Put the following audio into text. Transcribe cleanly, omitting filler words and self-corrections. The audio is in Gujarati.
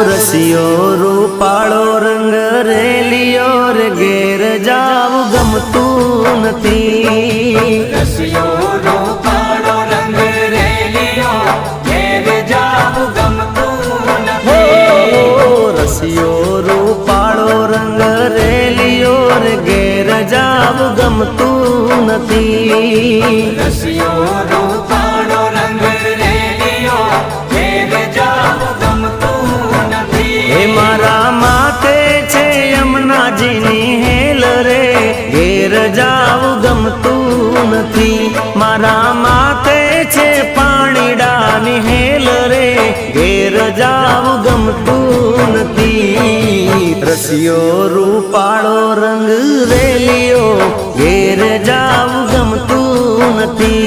રસિયો રૂપાળો રંગ રેલિયો રે ઘેર જાવ ગમતું નથી રસિયો રૂપાળો રંગ રેલિયો ઘેર જાવ ગમતું નથી રસિયો રૂપાળો રંગ રેલિયો રે ઘેર જાવ ગમતું નથી રસિયો રૂપાળો રંગ રેલિયો ઘેર જાવ ગમતું નથી હે મારા માથે છે યમુનાજીની હેલ રે ઘેર જાવ ગમતું નથી મારા માથે છે પાણીડાની હેલ રે ઘેર જાવ ગમતું નથી રસિયો રૂપાળો રંગ રેલિયો ઘેર જાવ ગમતું નથી